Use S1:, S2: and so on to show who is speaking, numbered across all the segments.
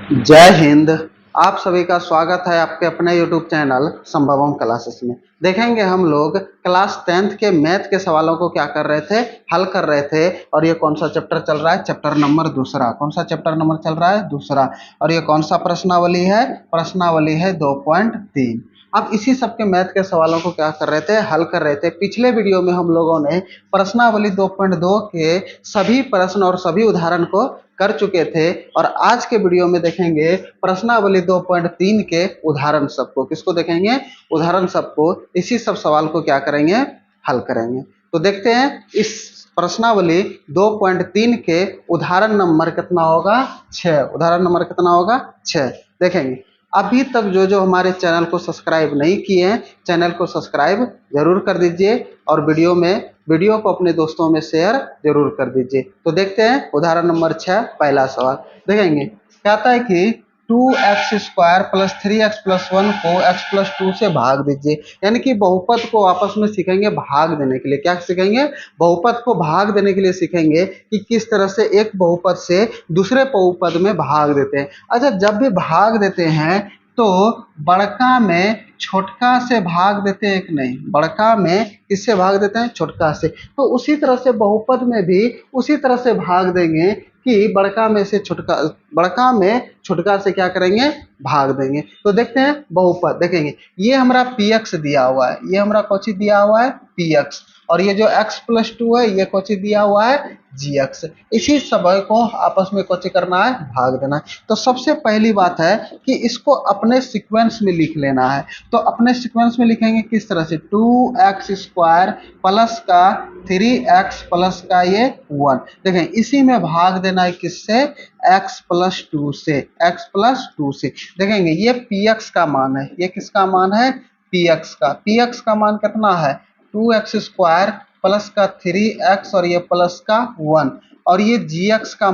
S1: जय हिंद। आप सभी का स्वागत है आपके अपने YouTube चैनल संभवम क्लासेस में। देखेंगे हम लोग क्लास 10th के मैथ के सवालों को क्या कर रहे थे, हल कर रहे थे। और ये कौन सा चैप्टर चल रहा है? चैप्टर नंबर दूसरा। कौन सा चैप्टर नंबर चल रहा है? दूसरा। और ये कौन सा प्रश्नावली है? प्रश्नावली है 2.3। अब इसी सब के मैथ के सवालों को क्या कर रहे थे, हल कर रहे थे। पिछले वीडियो में हम लोगों ने प्रश्नावली 2.2 के सभी प्रश्न और सभी उदाहरण को कर चुके थे। और आज के वीडियो में देखेंगे प्रश्नावली 2.3 के उदाहरण सबको। किसको देखेंगे? उदाहरण सबको। इसी सब सवाल को क्या करेंगे? हल करेंगे। तो देखते हैं इस प्रश्नावली 2.3 के उदाहरण नंबर कितना होगा? 6। उदाहरण नंबर कितना होगा? 6। देखेंगे। अभी तक जो जो हमारे चैनल को सब्सक्राइब नहीं किए हैं, चैनल को सब्सक्राइब जरूर कर दीजिए और वीडियो को अपने दोस्तों में शेयर जरूर कर दीजिए। तो देखते हैं उदाहरण नंबर 6 पहला सवाल। देखेंगे कहता है कि 2x² प्लस 3x प्लस 1 को x प्लस 2 से भाग दीजिए। यानी कि बहुपद को आपस में सीखेंगे भाग देने के लिए। क्या सीखेंगे? बहुपद को भाग देने के लिए सीखेंगे कि किस तरह से एक बहुपद से दूसरे बहुपद में भाग देते हैं। अच्छा, जब भी भाग देते हैं तो बड़का में छोटका से भाग देते हैं कि नहीं? बड़का में किससे भाग देते हैं? छोटका से। तो उसी तरह से बहुपद में भी उसी तरह से भाग देंगे कि बड़का में से छोटका, बड़का में छोटका से क्या करेंगे? भाग देंगे। तो देखते हैं बहुपद। देखेंगे ये हमारा px दिया हुआ है, ये हमारा कौची दिया हुआ है? px। और ये जो x प्लस 2 है ये कौची दिया हुआ है? gx। इसी समय को आपस में कौची करना है? भाग देना है। तो सबसे पहली बात है कि इसको अपने सीक्वेंस में लिख लेना है। तो अपने सीक्वेंस में लिखेंगे किस तरह से? 2x² प्लस का 3x प्लस का ये 1। देखें इसी में भाग देना है किससे? x प्लस 2 से। x प्लस 2 से। देखेंगे ये px का मान है। ये किसका मान है? px का। px का मान कितना है? 2x² प्लस का 3x और ये प्लस का 1। और ये gx का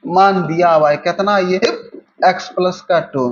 S1: मान दिया हुआ है कितना? ये x प्लस का 2।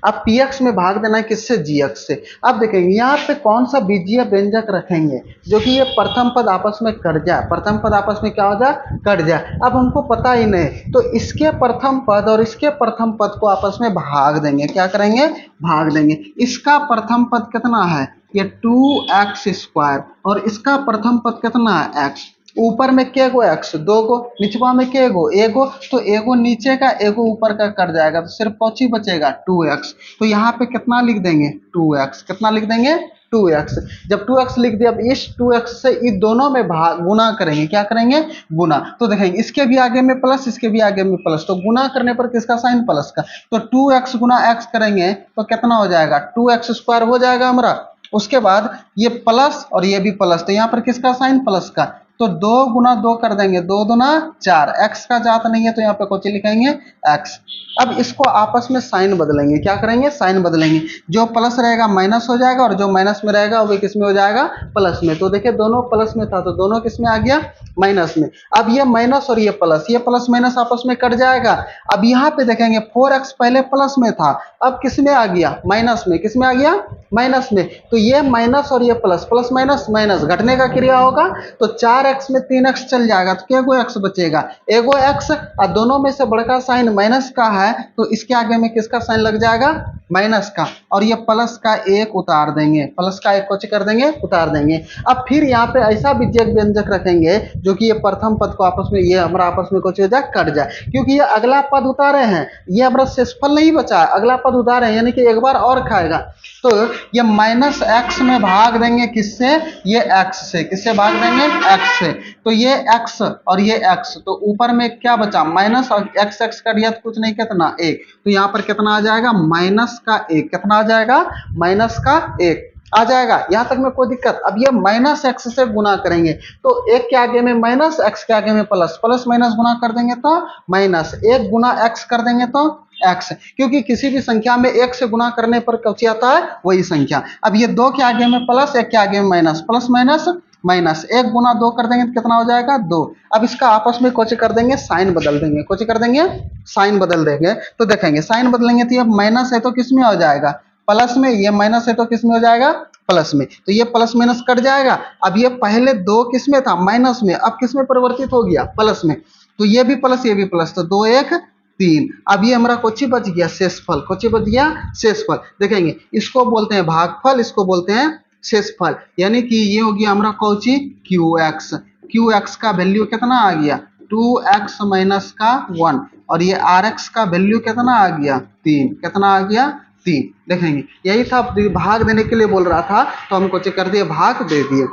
S1: अब px में भाग देना है किससे? gx से। अब देखेंगे यहाँ पे कौन सा बीजीय व्यंजक रखेंगे जो कि ये प्रथम पद आपस में कट जाए। प्रथम पद आपस में क्या हो जाए? कट जाए। अब हमको पता ही नहीं तो इसके प्रथम पद और इसके प्रथम पद को आपस में भाग देंगे। क्या करेंगे? भाग देंगे। इसका प्रथम पद कितना है? ये 2x² और इसका प्रथम पद कितना है? x। ऊपर में के गो x? 2 गो। निचवा में के गो? एगो। तो एगो नीचे का एगो ऊपर का कट जाएगा तो सिर्फ कौची बचेगा? 2x। तो यहाँ पे कितना लिख देंगे? 2x। कितना लिख देंगे? 2x। जब 2x लिख दिया, अब इस 2x से इस दोनों में भाग गुना करेंगे। क्या करेंगे? गुना। तो देखेंगे इसके भी आगे में प्लस, इसके भी आगे में प्लस, तो गुना करने पर किसका साइन? प्लस का। तो 2x गुना x करेंगे तो कितना हो जाएगा? 2x² हो जाएगा हमारा। उसके बाद ये प्लस और ये भी प्लस, तो यहाँ पर किसका साइन? प्लस का। तो 2 गुना 2 कर देंगे, 2 दूना 4। x का जात नहीं है तो यहाँ पे कुछ लिखेंगे x। अब इसको आपस में साइन बदलेंगे। क्या करेंगे? साइन बदलेंगे। जो प्लस रहेगा माइनस हो जाएगा और जो माइनस में रहेगा वो किस में हो जाएगा? प्लस में। तो देखिए दोनों प्लस में था तो दोनों किस में आ गया? माइनस में। अब ये माइनस और ये प्लस माइनस आपस में कट जाएगा। अब यहाँ पे देखेंगे 4x पहले प्लस में था, अब किस में आ गया? माइनस में। किस में आ गया? माइनस में। तो ये माइनस और ये प्लस, प्लस माइनस माइनस घटने का क्रिया होगा तो 4x में 3x चल जाएगा तो क्या गो x बचेगा? एगो x। और दोनों में से बड़का साइन माइनस का है तो इसके आगे में किसका साइन लग जाएगा? माइनस का। और ये प्लस का 1 उतार देंगे, प्लस का 1 कुछ कर देंगे? उतार देंगे। अब फिर यहाँ पे ऐसा बीजक व्यंजक रखेंगे जो कि ये प्रथम पद को आपस में, ये हमारा आपस में कुछ हो जाए? कट जाए। क्योंकि ये अगला पद उतारे हैं, ये हमारा शेषफल नहीं बचा है, अगला पद उतारे हैं यानी कि एक बार और खाएगा। तो ये माइनस x में भाग देंगे किससे? ये x से। किससे भाग देंगे? x से। तो ये x और ये x, तो ऊपर में क्या बचा? माइनस, और x x का दिया तो कुछ नहीं, कितना? 1। तो यहाँ पर कितना आ जाएगा? माइनस का 1। कितना आ जाएगा? माइनस का 1 आ जाएगा। यहां तक में कोई दिक्कत? अब ये माइनस x से गुना करेंगे तो 1 के आगे में माइनस, x के आगे में प्लस, प्लस माइनस गुना कर देंगे तो माइनस। 1 गुना x कर देंगे तो x। क्योंकि किसी भी संख्या में 1 से गुना करने पर कौची आता है? वही संख्या। अब ये 2 के आगे में प्लस, 1 के आगे में माइनस, प्लस माइनस माइनस। 1 गुना 2 कर देंगे तो कितना हो जाएगा? 2। अब इसका आपस में कुछ कर देंगे? साइन बदल देंगे। कुछ कर देंगे? साइन बदल देंगे। तो देखेंगे साइन बदलेंगे तो ये माइनस है तो किस में हो जाएगा? प्लस में। ये माइनस है तो किस में हो जाएगा? प्लस में। तो ये प्लस माइनस कट जाएगा। अब ये पहले 2 किस में था? माइनस में। अब किस में परिवर्तित हो गया? प्लस में। तो ये भी प्लस ये भी प्लस, तो 2 1 3। अब ये हमारा कोची बच गया शेषफल, कोची बच गया शेषफल। देखेंगे इसको बोलते हैं भागफल, इसको बोलते हैं शेषफल। यानी कि ये हो गया हमारा Kochi Q x. Q x का वैल्यू कितना आ गया 2x माइनस का 1, और ये आर एक्स का वैल्यू कितना आ गया 3। कितना आ गया 3। देखेंगे यही था, भाग देने के लिए बोल रहा था तो हम कोची कर दिए भाग दे दिए।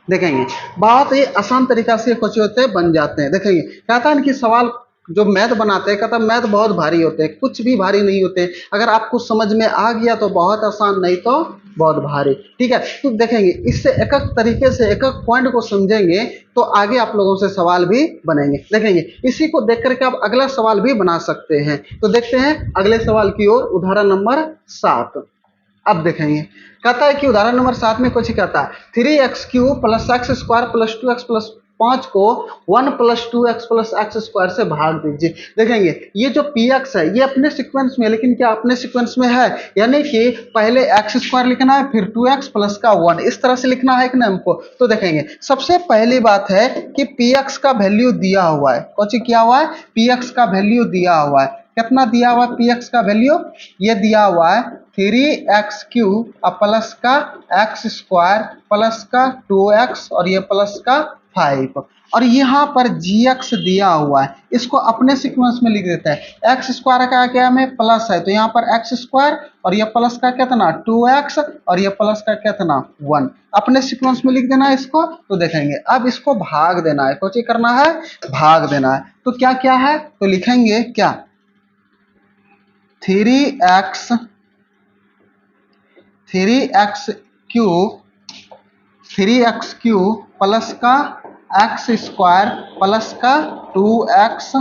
S1: देखेंगे बहुत ही आसान तरीका से कुछ होते बन जाते हैं। देखेंगे कहता है कि सवाल जो मैथ बनाते हैं, कहता है मैथ बहुत भारी होते हैं, कुछ भी भारी नहीं होते। अगर आपको समझ में आ गया तो बहुत आसान, नहीं तो बहुत भारी। ठीक है, तो देखेंगे इससे एक एक तरीके से एक एक पॉइंट को समझेंगे तो आगे आप लोगों से सवाल भी बनेंगे। देखेंगे इसी को देख करके आप अगला सवाल भी बना सकते हैं। तो देखते हैं अगले सवाल की ओर, उदाहरण नंबर 7। अब देखेंगे कहता है कि उदाहरण नंबर 7 में कुछ कहता है 3x³ plus x square plus 2x plus 5 को 1 plus 2x plus x square से भाग दीजिए। देखेंगे ये जो px है ये अपने सीक्वेंस में, लेकिन क्या अपने सीक्वेंस में है, यानी कि पहले एक्स स्क्वायर लिखना है फिर 2x प्लस का 1, इस तरह से लिखना है कि ना हमको। तो देखेंगे सबसे पहली बात है कि px का वैल्यू दिया हुआ है, कुछ क्या हुआ है px का वैल्यू दिया हुआ है। कितना दिया हुआ है px का वैल्यू, ये दिया हुआ है 3x³ प्लस का एक्स स्क्वायर प्लस का 2x और ये प्लस का 5, और यहाँ पर gx दिया हुआ है, इसको अपने सीक्वेंस में लिख देते हैं। एक्स स्क्वायर का क्या में प्लस है तो यहाँ पर एक्स स्क्वायर और ये प्लस का कितना 2x और ये प्लस का कितना 1, अपने सीक्वेंस में लिख देना है इसको। तो देखेंगे अब इसको भाग देना है, कुछ करना है भाग देना है। तो क्या क्या है तो लिखेंगे क्या 3x³ प्लस का एक्स स्क्वायर प्लस का 2x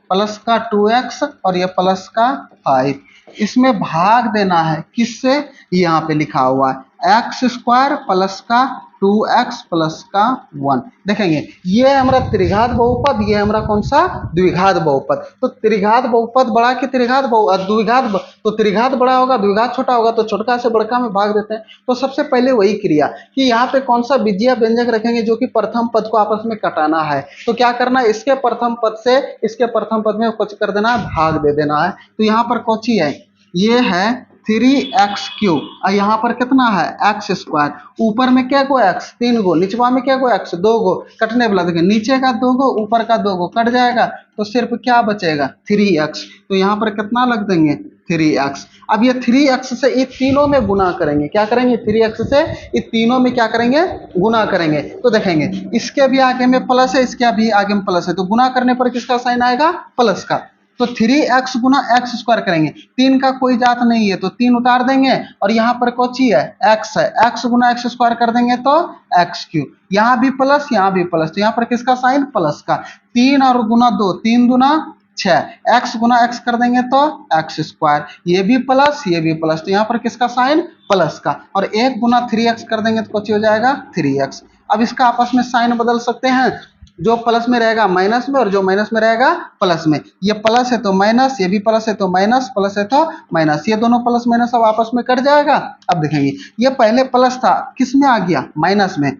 S1: प्लस का 2x और ये प्लस का 5, इसमें भाग देना है किससे, यहाँ पे लिखा हुआ है एक्स स्क्वायर प्लस का 2x प्लस का 1। देखेंगे ये हमारा त्रिघात बहुपद, ये हमारा कौन सा द्विघात बहुपद। तो त्रिघात बहुपद बड़ा कि त्रिघात द्विघात, तो त्रिघात बड़ा होगा द्विघात छोटा होगा, तो छोटका से बड़का में भाग देते हैं। तो सबसे पहले वही क्रिया कि यहाँ पे कौन सा विजया व्यंजक रखेंगे जो कि प्रथम पद को आपस में कटाना है। तो क्या करना है इसके प्रथम पद से इसके प्रथम पद में कुछ कर देना है भाग दे देना है। तो यहाँ पर कौची है, ये है 3x³ और यहाँ पर कितना है एक्स स्क्वायर, ऊपर में क्या को x 3 गो, निचवा में क्या को x 2 गो, कटने वाला देखिए नीचे का 2 गो ऊपर का 2 गो कट जाएगा तो सिर्फ क्या बचेगा 3x। तो यहाँ पर कितना लग देंगे 3x। अब ये 3x से ये तीनों में गुना करेंगे, क्या करेंगे 3x से ये तीनों में क्या करेंगे गुना करेंगे। तो देखेंगे इसके भी आगे में प्लस है, इसके भी आगे में प्लस है, तो गुना करने पर किसका साइन आएगा प्लस का। तो 3x गुना एक्स स्क्वायर करेंगे, 3 का कोई जात नहीं है तो 3 उतार देंगे और यहाँ पर कोची है x है, x गुना एक्स स्क्वायर कर देंगे तो x³, यहाँ भी प्लस यहाँ भी प्लस, तो यहाँ पर किसका साइन प्लस का। 3 और गुना 2 3 दूना 6, x गुना x कर देंगे तो एक्स स्क्वायर, ये भी प्लस ये भी प्लस, तो यहाँ पर किसका साइन प्लस का, और 1 गुना 3x कर देंगे तो कुछ हो जाएगा 3x। अब इसका आपस में साइन बदल सकते हैं, जो प्लस में रहेगा माइनस में और जो माइनस में रहेगा प्लस में। ये प्लस है तो माइनस, ये भी प्लस है तो माइनस, प्लस है तो माइनस, ये दोनों प्लस माइनस अब आपस में कट जाएगा। अब देखेंगे ये पहले प्लस था किस में आ गया माइनस में,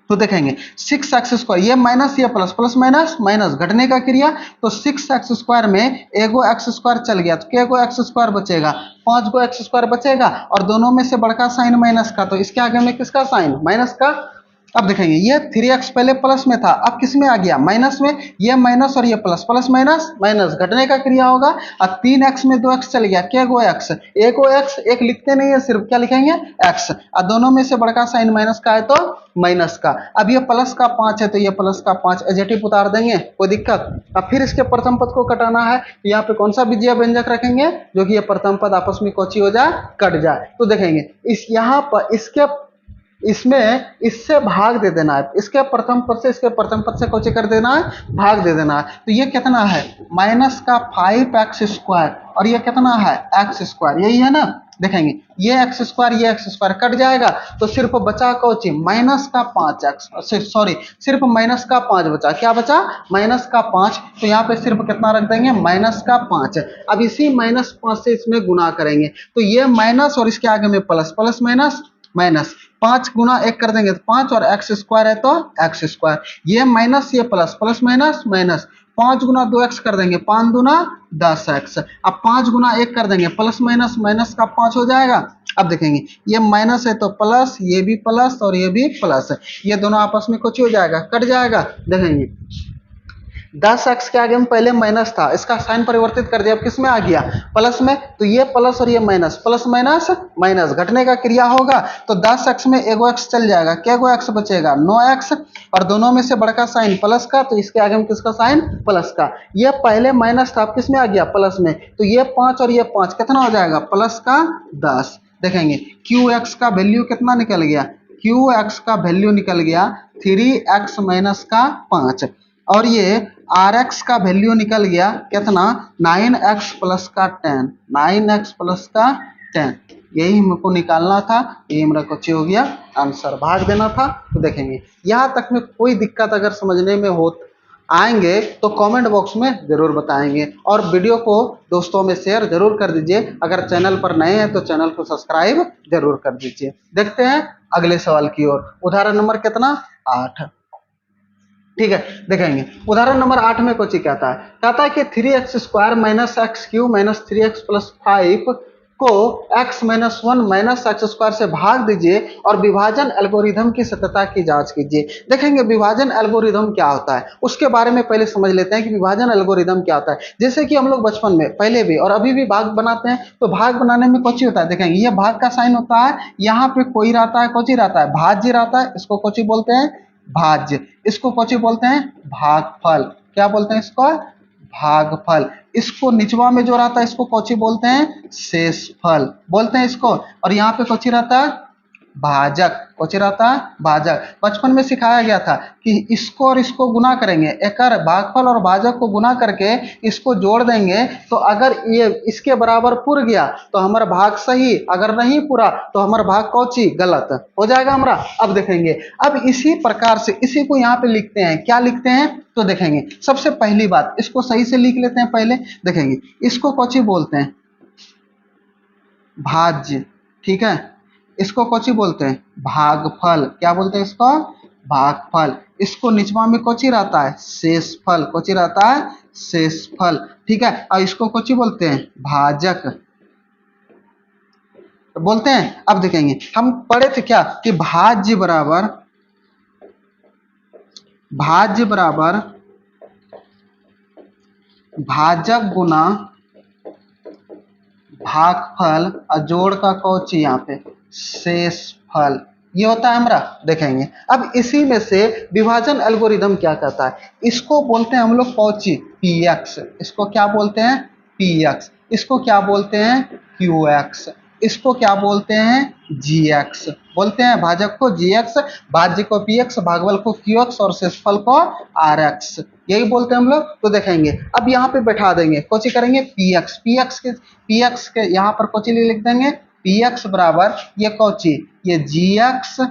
S1: तो देखेंगे 6x², ये माइनस ये प्लस, प्लस माइनस माइनस घटने का क्रिया, तो 6x² में एगो x² चल गया तो क्या गो x² बचेगा 5 गो x² बचेगा, और दोनों में से बड़का साइन माइनस का, तो इसके आगे में किसका साइन माइनस का। अब देखेंगे ये 3x पहले प्लस में था अब किस में आ गया माइनस में, ये माइनस और ये प्लस, प्लस माइनस माइनस घटने का क्रिया होगा, और 3x में 2x चल गया क्या गो x, एक गो x, एक लिखते नहीं है सिर्फ क्या लिखेंगे x, और दोनों में से बड़का साइन माइनस का है तो माइनस का। अब ये प्लस का 5 है तो ये प्लस का 5 एजेटिव उतार देंगे कोई दिक्कत। अब फिर इसके प्रथम पद को कटाना है, तो यहाँ पे कौन सा विजय व्यंजक रखेंगे जो कि ये प्रथम पद आपस में कोची हो जाए कट जाए। तो देखेंगे इस यहाँ पर इसमें इससे भाग दे देना है, इसके प्रथम पद से इसके प्रथम पद से कोची कर देना है भाग दे देना है। तो ये कितना है माइनस का 5x² और ये कितना है x², यही है ना। देखेंगे ये x² ये x² कट जाएगा तो सिर्फ बचा कोची माइनस का 5x, सॉरी सिर्फ माइनस का 5 बचा, क्या बचा माइनस का 5, तो यहाँ पे सिर्फ कितना रख देंगे माइनस का 5। अब इसी -5 से इसमें गुना करेंगे तो ये माइनस और इसके आगे में प्लस, प्लस माइनस माइनस, 5 गुना 1 कर देंगे तो 5 और x² है तो x², ये माइनस ये प्लस, प्लस माइनस माइनस, 5 गुना 2x कर देंगे, 5 दूना 10x। अब 5 गुना 1 कर देंगे, प्लस माइनस माइनस का 5 हो जाएगा। अब देखेंगे ये माइनस है तो प्लस, ये भी प्लस और ये भी प्लस है, ये दोनों आपस में कुछ हो जाएगा, कट जाएगा। देखेंगे 10x के आगे में पहले माइनस था, इसका साइन परिवर्तित कर दिया, अब किस में आ गया, प्लस में। तो ये प्लस और ये माइनस, प्लस माइनस माइनस, घटने का क्रिया होगा तो 10x में एगो x चल जाएगा, क्या गो x बचेगा, 9x। और दोनों में से बड़का साइन प्लस का, तो इसके आगे में किसका साइन, प्लस का। ये पहले माइनस था, अब किस में आ गया, प्लस में। तो ये 5 और ये 5 कितना हो जाएगा, प्लस का 10। देखेंगे qx का वैल्यू कितना निकल गया, qx का वैल्यू निकल गया 3x माइनस का 5। और ये Rx का वैल्यू निकल गया कितना, 9x प्लस का 10, 9x प्लस का 10। यही हमको निकालना था, ये मेरा कुछ हो गया, आंसर भाग देना था। तो देखेंगे यहाँ तक में कोई दिक्कत अगर समझने में हो आएंगे तो कमेंट बॉक्स में जरूर बताएंगे, और वीडियो को दोस्तों में शेयर जरूर कर दीजिए। अगर चैनल पर नए हैं तो चैनल को सब्सक्राइब जरूर कर दीजिए। देखते हैं अगले सवाल की ओर। उदाहरण नंबर कितना, 8। ठीक है, देखेंगे उदाहरण नंबर 8 में कुछ कहता है कि 3x square minus x Q minus 3x plus 5 को x minus 1 minus x square से भाग दीजिए और विभाजन एल्गोरिथम की सत्यता की जांच कीजिए। देखेंगे विभाजन एल्गोरिथम क्या होता है, उसके बारे में पहले समझ लेते हैं कि विभाजन एल्गोरिथम क्या होता है। जैसे कि हम लोग बचपन में पहले भी और अभी भी भाग बनाते हैं, तो भाग बनाने में कुछ होता है, देखेंगे ये भाग का साइन होता है, यहाँ पे कोई रहता है, कोची रहता है, भाज्य रहता है, इसको कोची बोलते हैं, भाज्य। इसको कोची बोलते हैं, भागफल। क्या बोलते हैं इसको, भागफल। इसको निचवा में जो रहता है इसको कोची बोलते हैं, शेषफल बोलते हैं इसको। और यहाँ पे कोची रहता है, भाजक। कोची रहता है, भाजक। बचपन में सिखाया गया था कि इसको और इसको गुना करेंगे, एकर भागफल और भाजक को गुना करके इसको जोड़ देंगे, तो अगर ये इसके बराबर पुर गया तो हमारा भाग सही, अगर नहीं पूरा तो हमारा भाग कौची गलत हो जाएगा हमारा। अब देखेंगे, अब इसी प्रकार से इसी को यहाँ पे लिखते हैं, क्या लिखते हैं, तो देखेंगे सबसे पहली बात इसको सही से लिख लेते हैं पहले। देखेंगे इसको कौची बोलते हैं, भाज्य। ठीक है, इसको कोची बोलते हैं, भागफल। क्या बोलते हैं इसको, भागफल। इसको निचवा में कोची रहता है, शेषफल। कोची रहता है, शेषफल। ठीक है, और इसको कोची बोलते हैं, भाजक बोलते हैं। अब देखेंगे हम पढ़े थे क्या कि भाज्य बराबर भाजक गुना भागफल और जोड़ का कौची यहाँ पे शेषफल, ये होता है हमारा। देखेंगे अब इसी में से विभाजन एल्गोरिथम क्या कहता है, इसको बोलते हैं हम लोग कौची, px। इसको क्या बोलते हैं, px। इसको क्या बोलते हैं, qx। इसको क्या बोलते हैं, gx बोलते हैं। भाजक को gx, भाज्य को px, भागफल को qx और शेषफल को rx, यही बोलते हैं हम लोग। तो देखेंगे अब यहाँ पे बैठा देंगे, कोची करेंगे, px के यहाँ पर कोची लिख देंगे, px बराबर ये कौची, ये gx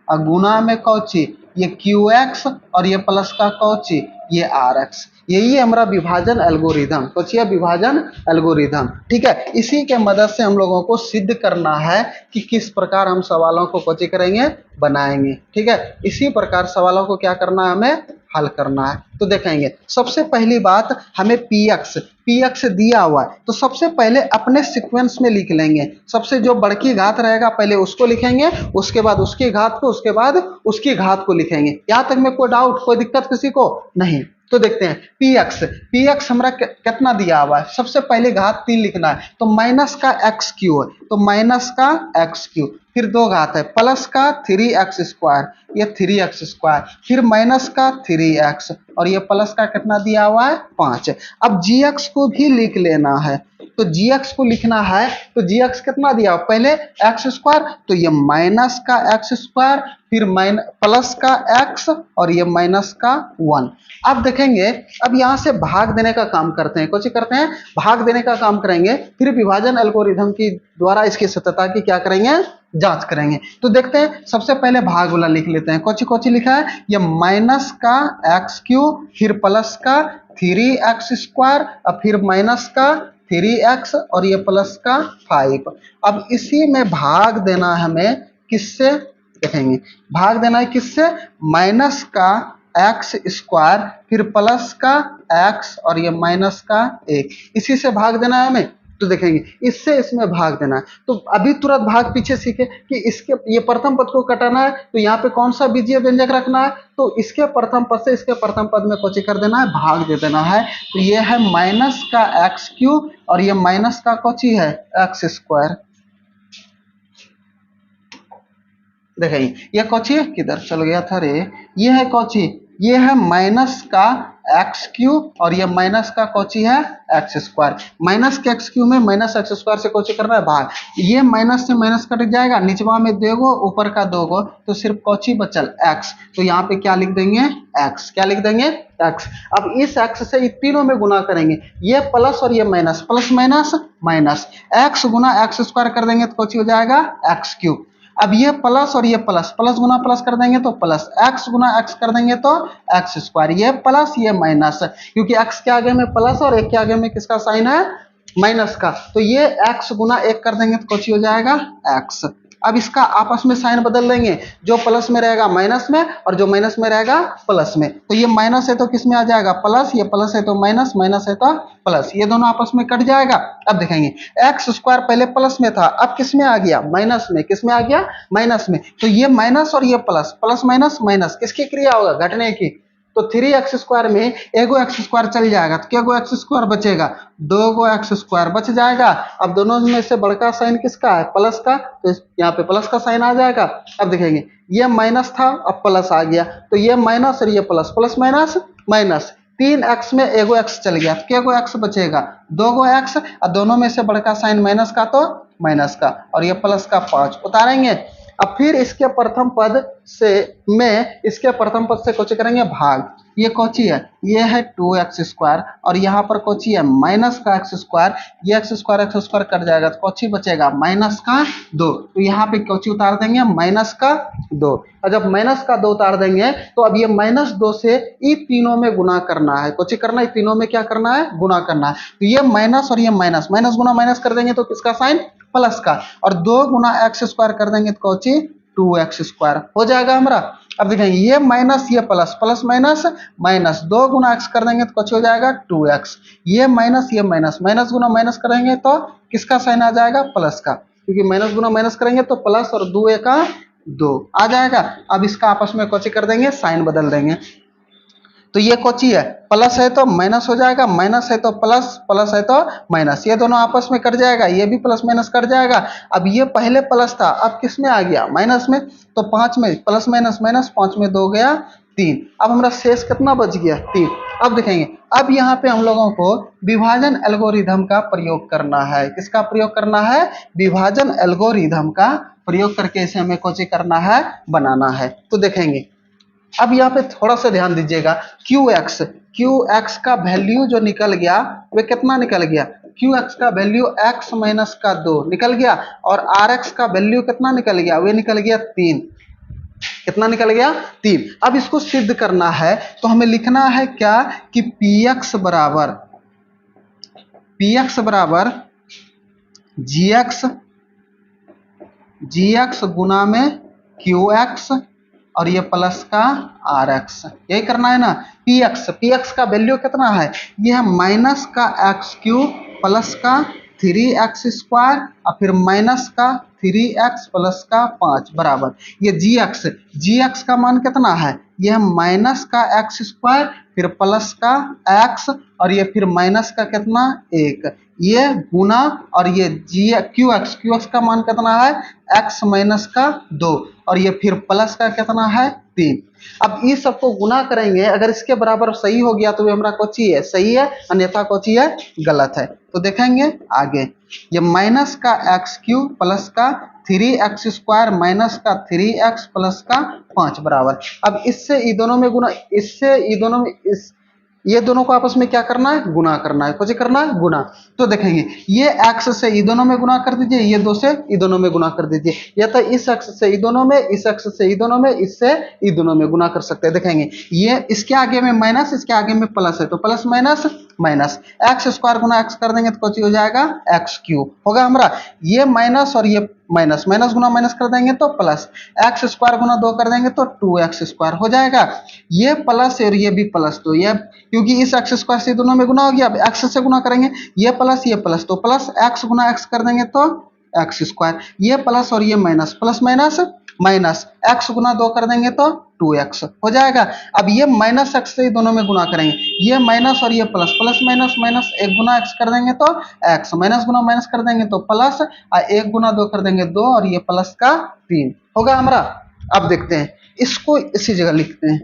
S1: और गुना में कौची, ये qx और ये प्लस का कौची, ये rx। यही है हमारा विभाजन एल्गोरिथम, कौची है, विभाजन एल्गोरिथम। ठीक है, इसी के मदद से हम लोगों को सिद्ध करना है कि किस प्रकार हम सवालों को कौची करेंगे, बनाएंगे। ठीक है, इसी प्रकार सवालों को क्या करना है, हमें हल करना है। तो देखेंगे सबसे पहली बात हमें px दिया हुआ है, तो सबसे पहले अपने सीक्वेंस में लिख लेंगे। सबसे जो बड़की घात रहेगा पहले उसको लिखेंगे, उसके बाद उसकी घात को, उसके बाद उसकी घात को लिखेंगे। यहाँ तक में कोई डाउट, कोई दिक्कत किसी को नहीं। तो देखते हैं px हमारा कितना दिया हुआ है, सबसे पहले घात 3 लिखना है, तो माइनस का एक्स क्यू है, तो माइनस का एक्स क्यू, फिर 2 घात है, प्लस का 3x स्क्वायर, ये 3x स्क्वायर, फिर माइनस का 3x और ये प्लस का कितना दिया हुआ है, 5। अब gx को भी लिख लेना है, तो gx को लिखना है, तो gx कितना दिया हुआ, पहले एक्स स्क्वायर, तो ये माइनस का एक्स स्क्वायर, फिर प्लस का x और ये माइनस का 1। अब देखेंगे, अब यहाँ से भाग देने का काम करते हैं, कुछ करते हैं, भाग देने का काम करेंगे, फिर विभाजन एल्गोरिथम की द्वारा इसकी सत्यता की क्या करेंगे, जांच करेंगे। तो देखते हैं सबसे पहले भाग वाला लिख लेते हैं। कोची लिखा है, ये माइनस का एक्स क्यूब, फिर प्लस का 3x स्क्वायर और फिर माइनस का 3x और ये प्लस का 5। अब इसी में भाग देना है हमें, किससे, देखेंगे भाग देना है किससे, माइनस का एक्स स्क्वायर फिर प्लस का एक्स और ये माइनस का एक, इसी से भाग देना है हमें। तो देखेंगे इससे इसमें भाग देना है। तो अभी तुरंत भाग पीछे सीखे कि इसके ये प्रथम पद को कटाना है तो यहाँ पे कौन सा बीजीय व्यंजक रखना है, तो इसके प्रथम पद से इसके प्रथम पद में कोची कर देना है, भाग दे देना है। तो ये है माइनस का एक्स क्यूब और ये माइनस का कोची है एक्स स्क्वायर। देखेंगे ये कोची किधर चल गया था रे, ये है कोची, ये है माइनस का एक्स क्यूब और ये माइनस का कोची है एक्स स्क्वायर। माइनस के एक्स क्यूब में माइनस एक्स स्क्वायर से कोची करना है भाग, ये माइनस से माइनस कट जाएगा, निचवा में दोगो ऊपर का दोगो, तो सिर्फ कोची बचल एक्स। तो यहाँ पे क्या लिख देंगे एक्स, क्या लिख देंगे एक्स। अब इस एक्स से तीनों में गुना करेंगे, ये प्लस और ये minus, plus minus minus, x गुना एक्स स्क्वायर कर देंगे तो कोची हो जाएगा एक्स क्यूब। अब ये प्लस और ये प्लस, प्लस गुना प्लस कर देंगे तो प्लस, एक्स गुना एक्स कर देंगे तो एक्स स्क्वायर, ये प्लस ये माइनस, क्योंकि एक्स के आगे में प्लस और एक के आगे में किसका साइन है माइनस का, तो ये एक्स गुना एक कर देंगे तो कुछ हो जाएगा एक्स। अब इसका आपस में साइन बदल देंगे, जो प्लस में रहेगा माइनस में और जो माइनस में रहेगा प्लस में, तो ये माइनस है तो किस में आ जाएगा प्लस, ये प्लस है तो माइनस, माइनस है तो प्लस, ये दोनों आपस में कट जाएगा। अब देखेंगे एक्स स्क्वायर पहले प्लस में था, अब किस में आ गया माइनस में, किस में आ गया माइनस में, तो ये माइनस और ये प्लस, प्लस माइनस माइनस किसकी क्रिया होगा घटने की, तो 3x स्क्वायर में एगो एक्स स्क्वायर चल जाएगा तो क्या गो एक्स स्क्वायर बचेगा, दो गो एक्स स्क्वायर बच जाएगा। अब दोनों में से बड़का साइन किसका है प्लस का, तो यहाँ पे प्लस का साइन आ जाएगा। अब देखेंगे ये माइनस था अब प्लस आ गया, तो ये माइनस और ये plus, plus minus minus, 3x में एगो एक्स चल गया तो क्या गो एक्स बचेगा, दो गो एक्स, और दोनों में से बड़का साइन माइनस का तो माइनस का, और ये प्लस का 5 उतारेंगे। अब फिर इसके प्रथम पद से में इसके प्रथम पद से कोची करेंगे भाग, ये कोची है ये है 2x स्क्वायर और यहाँ पर कोची है माइनस का एक्स स्क्वायर, ये एक्स स्क्वायर कट जाएगा तो कोची बचेगा माइनस का 2, तो यहाँ पे कोची उतार देंगे माइनस का 2, और जब माइनस का 2 उतार देंगे तो अब ये माइनस 2 से ये तीनों में गुना करना है, कोची करना है तीनों में क्या करना है गुना करना है, तो ये माइनस और ये माइनस, माइनस गुना माइनस कर देंगे तो किसका साइन प्लस का, और 2 गुना एक्स स्क्वायर कर देंगे तो कोची 2x स्क्वायर हो जाएगा हमारा। अब देखेंगे ये माइनस ये प्लस, प्लस माइनस माइनस, 2 गुना एक्स कर देंगे तो कुछ हो जाएगा 2x, ये माइनस ये माइनस, माइनस गुना माइनस करेंगे तो किसका साइन आ जाएगा प्लस का, क्योंकि माइनस गुना माइनस करेंगे तो प्लस और 2 एका 2 आ जाएगा। अब इसका आपस में कुछ कर देंगे साइन बदल देंगे, तो ये कोची है प्लस है तो माइनस हो जाएगा, माइनस है तो प्लस, प्लस है तो माइनस, ये दोनों आपस में कट जाएगा, ये भी प्लस माइनस कट जाएगा। अब ये पहले प्लस था अब किस में आ गया माइनस में, तो 5 में प्लस माइनस माइनस, 5 में 2 गया 3, अब हमारा शेष कितना बच गया 3। अब देखेंगे अब यहाँ पे हम लोगों को विभाजन एल्गोरिथम का प्रयोग करना है, किसका प्रयोग करना है विभाजन एल्गोरिथम का प्रयोग करके इसे हमें कोची करना है बनाना है। तो देखेंगे अब यहाँ पे थोड़ा सा ध्यान दीजिएगा, QX का वैल्यू जो निकल गया वे कितना निकल गया, QX का वैल्यू x माइनस का 2 निकल गया, और RX का वैल्यू कितना निकल गया, वे निकल गया 3, कितना निकल गया 3। अब इसको सिद्ध करना है तो हमें लिखना है क्या कि PX बराबर GX गुना में QX और ये प्लस का RX, यही करना है ना। PX का वैल्यू कितना है, ये है माइनस का एक्स क्यूब प्लस का 3x स्क्वायर और फिर माइनस का 3x प्लस का 5 बराबर ये GX का मान कितना है, ये है माइनस का एक्स स्क्वायर फिर प्लस का x और ये फिर माइनस का कितना 1, ये गुना और ये QX का मान कितना है x माइनस का 2 और ये फिर प्लस का कितना है 3। अब इस सबको गुना करेंगे, अगर इसके बराबर सही हो गया तो ये हमारा कोची है सही है, अन्यथा कोची है गलत है। तो देखेंगे आगे ये माइनस का एक्स क्यूब प्लस का 3x स्क्वायर माइनस का 3x प्लस का 5 बराबर, अब इससे ये दोनों में गुना, इससे ये दोनों में ये दोनों को आपस में क्या करना है गुना करना है, कुछ करना है गुना। तो देखेंगे ये x से ये दोनों में गुना कर दीजिए, ये 2 से ये दोनों में गुना कर दीजिए, या तो इस x से ये दोनों में, इस x से ये दोनों में, इससे ये दोनों में गुना कर सकते हैं। देखेंगे ये इसके आगे में माइनस इसके आगे में प्लस है तो plus minus minus x square गुना एक्स कर देंगे तो कुछ हो जाएगा एक्स क्यूब होगा हमारा। ये माइनस और ये माइनस, माइनस गुना माइनस कर देंगे तो प्लस, एक्स स्क्वायर गुना 2 कर देंगे तो 2x स्क्वायर हो जाएगा। ये प्लस और ये भी प्लस, तो ये क्योंकि इस एक्स स्क्वायर से दोनों में गुना हो गया, अब एक्स से गुना करेंगे, ये प्लस तो प्लस एक्स गुना एक्स कर देंगे तो एक्स स्क्वायर, ये प्लस और ये minus, plus minus minus, x गुना 2 कर देंगे तो 2x हो जाएगा। अब ये माइनस एक्स से ही दोनों में गुना करेंगे, ये माइनस और ये प्लस, प्लस माइनस माइनस, एक गुना एक्स कर देंगे तो एक्स, माइनस गुना माइनस कर देंगे तो प्लस, एक गुना 2 कर देंगे 2 और ये प्लस का 3 होगा हमारा। अब देखते हैं इसको इसी जगह लिखते हैं,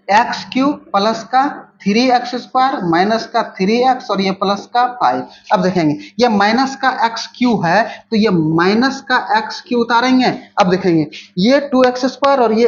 S1: एक्स क्यूब प्लस का 3x स्क्वायर माइनस का 3x और ये प्लस का 5। अब देखेंगे ये माइनस का x क्यूब है तो ये माइनस का x क्यूब उतारेंगे। अब देखेंगे ये 2x स्क्वायर और ये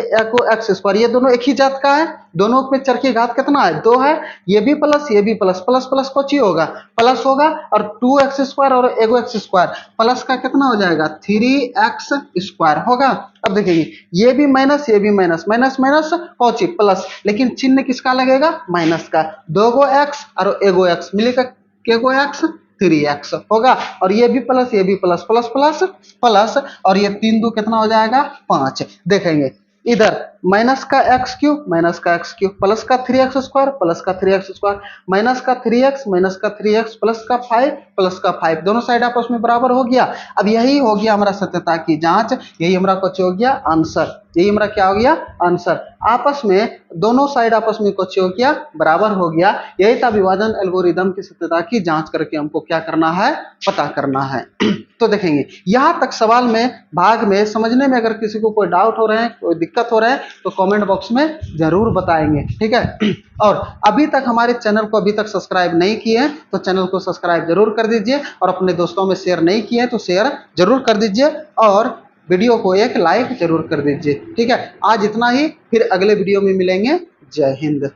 S1: x स्क्वायर, ये दोनों एक ही जात का है, दोनों में चर की घात कितना है 2 है, ये भी प्लस ये भी प्लस, प्लस प्लस कुछ ही होगा प्लस होगा, और 2x स्क्वायर और एगो x स्क्वायर प्लस का कितना हो जाएगा 3x स्क्वायर होगा। अब देखिए ये भी माइनस ये भी minus, minus minus Cauchy plus, लेकिन चिन्ह किसका लगेगा माइनस का, 2 गो x और एगो x मिलेगा के गो x 3x होगा, और ये भी प्लस ये भी प्लस, प्लस प्लस प्लस, और ये 3 दो कितना हो जाएगा 5। देखेंगे इधर माइनस का एक्स क्यूब माइनस का एक्स क्यूब प्लस का 3x स्क्वायर प्लस का 3x स्क्वायर माइनस का 3x माइनस का 3x प्लस का 5 प्लस का 5, दोनों साइड आपस में बराबर हो गया। अब यही हो गया हमारा सत्यता की जांच, यही हमारा कुछ हो गया आंसर, यही हमारा क्या हो गया आंसर, आपस में दोनों साइड आपस में कुछ हो गया बराबर हो गया। यही था विभाजन एल्गोरिदम की सत्यता की जांच करके हमको क्या करना है पता करना है। तो देखेंगे यहां तक सवाल में भाग में समझने में अगर किसी को कोई डाउट हो रहे हैं कोई दिक्कत हो रहा है तो कमेंट बॉक्स में जरूर बताएंगे, ठीक है। और अभी तक हमारे चैनल को अभी तक सब्सक्राइब नहीं किए हैं तो चैनल को सब्सक्राइब जरूर कर दीजिए, और अपने दोस्तों में शेयर नहीं किए हैं तो शेयर जरूर कर दीजिए, और वीडियो को एक लाइक जरूर कर दीजिए, ठीक है। आज इतना ही, फिर अगले वीडियो में मिलेंगे। जय हिंद।